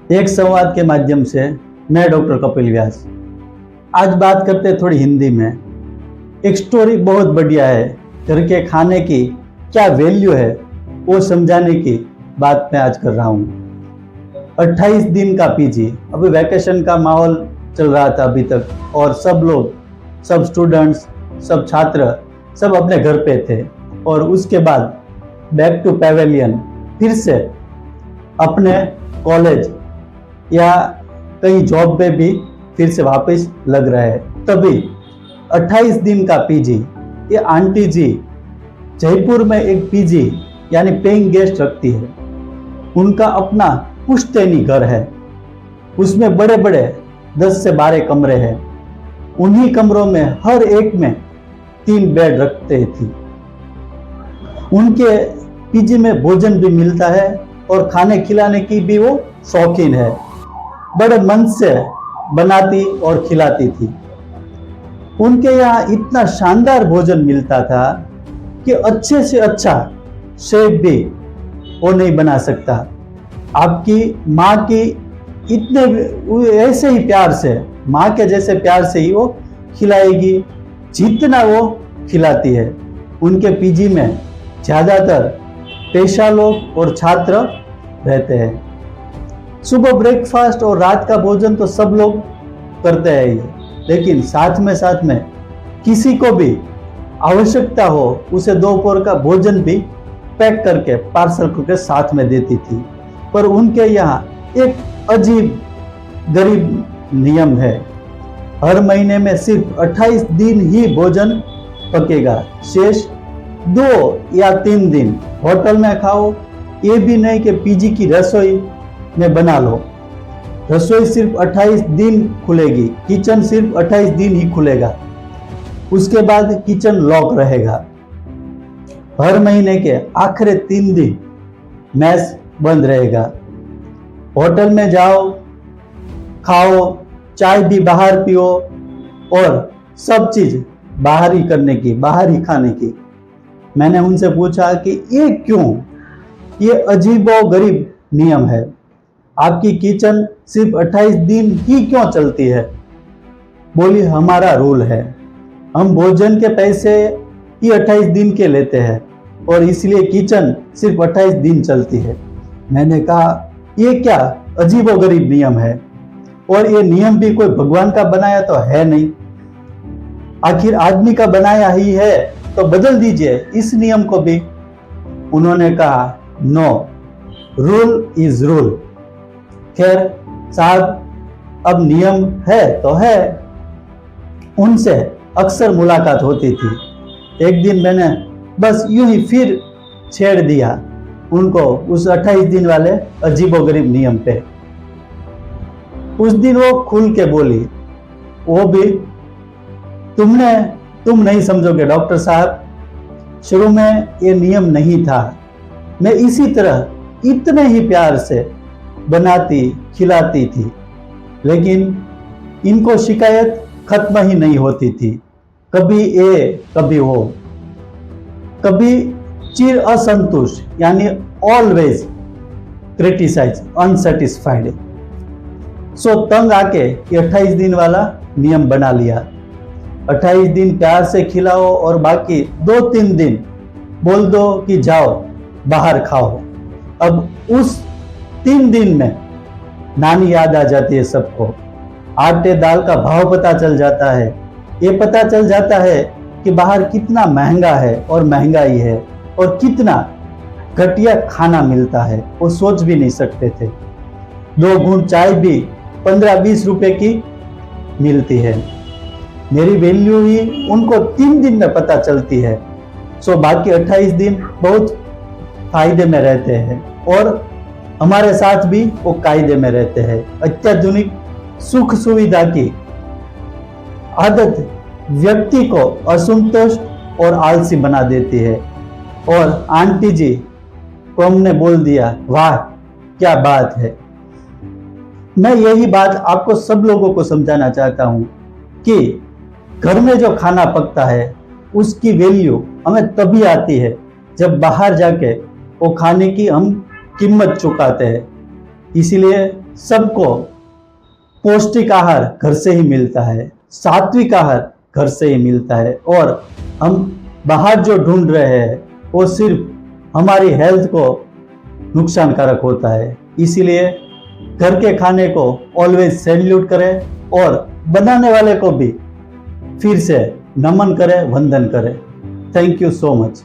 एक संवाद के माध्यम से मैं डॉक्टर कपिल व्यास आज बात करते हैं थोड़ी हिंदी में। एक स्टोरी बहुत बढ़िया है, घर के खाने की क्या वैल्यू है वो समझाने की बात मैं आज कर रहा हूँ। 28 दिन का पीजी, अभी वैकेशन का माहौल चल रहा था अभी तक, और सब लोग, सब स्टूडेंट्स, सब छात्र सब अपने घर पे थे, और उसके बाद बैक टू पैवेलियन फिर से अपने कॉलेज या कहीं जॉब पे भी फिर से वापस लग रहा है। तभी 28 दिन का पीजी, ये आंटी जी जयपुर में एक पीजी यानी पेइंग गेस्ट रखती है। उनका अपना पुश्तैनी घर है, उसमें बड़े बड़े 10 से 12 कमरे हैं। उन्हीं कमरों में हर एक में 3 बेड रखते थी। उनके पीजी में भोजन भी मिलता है और खाने खिलाने की भी वो शौकीन है। बड़े मन से बनाती और खिलाती थी। उनके यहाँ इतना शानदार भोजन मिलता था कि अच्छे से अच्छा शेफ भी वो नहीं बना सकता। आपकी माँ की इतने ऐसे ही प्यार से, माँ के जैसे प्यार से ही वो खिलाएगी जितना वो खिलाती है। उनके पीजी में ज़्यादातर पेशा लोग और छात्र रहते हैं। सुबह ब्रेकफास्ट और रात का भोजन तो सब लोग करते हैं ये, लेकिन साथ में किसी को भी आवश्यकता हो उसे दोपहर का भोजन भी पैक करके पार्सल करके साथ में देती थी। पर उनके यहाँ एक अजीब गरीब नियम है, हर महीने में सिर्फ 28 दिन ही भोजन पकेगा, शेष 2 या 3 दिन होटल में खाओ। ये भी नहीं कि पीजी की रसोई में बना लो। रसोई सिर्फ 28 दिन खुलेगी, किचन सिर्फ 28 दिन ही खुलेगा, उसके बाद किचन लॉक रहेगा। हर महीने के आखिरी 3 दिन मैस बंद रहेगा। होटल में जाओ, खाओ, चाय भी बाहर पियो और सब चीज बाहर ही करने की, बाहर ही खाने की। मैंने उनसे पूछा कि ये क्यों, ये अजीबोगरीब नियम है, आपकी किचन सिर्फ 28 दिन ही क्यों चलती है? बोली हमारा रूल है, हम भोजन के पैसे ही 28 दिन के लेते हैं और इसलिए किचन सिर्फ 28 दिन चलती है। मैंने कहा ये क्या अजीबोगरीब नियम है, और ये नियम भी कोई भगवान का बनाया तो है नहीं, आखिर आदमी का बनाया ही है, तो बदल दीजिए इस नियम को भी। उन्होंने कहा नो, रूल इज रूल। खैर साहब, अब नियम है तो है। उनसे अक्सर मुलाकात होती थी। एक दिन मैंने बस यूं ही फिर छेड़ दिया उनको उस 28 दिन वाले अजीबोगरीब नियम पे। उस दिन वो खुल के बोली, वो भी तुम नहीं समझोगे डॉक्टर साहब, शुरू में ये नियम नहीं था, मैं इसी तरह इतने ही प्यार से बनाती खिलाती थी, लेकिन इनको शिकायत खत्म ही नहीं होती थी। कभी ये कभी वो, कभी चिर असंतुष्ट यानी ऑलवेज क्रिटिसाइज, अनसेटिस्फाइड। सो तंग आके ये 28 दिन वाला नियम बना लिया। 28 दिन प्यार से खिलाओ और बाकी 2-3 दिन बोल दो कि जाओ बाहर खाओ। अब उस 3 दिन में नानी याद आ जाती है सबको, आटे दाल का भाव पता चल जाता है, ये पता चल जाता है कि बाहर कितना महंगा है और महंगाई है, और कितना घटिया खाना मिलता है, वो सोच भी नहीं सकते थे। 2 घूंट चाय भी 15-20 रुपए की मिलती है। मेरी वैल्यू ही उनको 3 दिन में पता चलती है। सो बाकी 28 दिन बहुत फायदे में रहते हैं, और हमारे साथ भी वो कायदे में रहते हैं। अत्याधुनिक सुख सुविधा की आदत व्यक्ति को असंतुष्ट और आलसी बना देती है। और आंटी जी को हमने बोल दिया, वाह क्या बात है। मैं यही बात आपको सब लोगों को समझाना चाहता हूं कि घर में जो खाना पकता है उसकी वैल्यू हमें तभी आती है जब बाहर जाके वो खाने की हम कीमत चुकाते हैं। इसीलिए सबको पौष्टिक आहार घर से ही मिलता है, सात्विक आहार घर से ही मिलता है, और हम बाहर जो ढूंढ रहे हैं वो सिर्फ हमारी हेल्थ को नुकसानकारक होता है। इसीलिए घर के खाने को ऑलवेज सैल्यूट करें और बनाने वाले को भी फिर से नमन करें, वंदन करें। Thank you so much.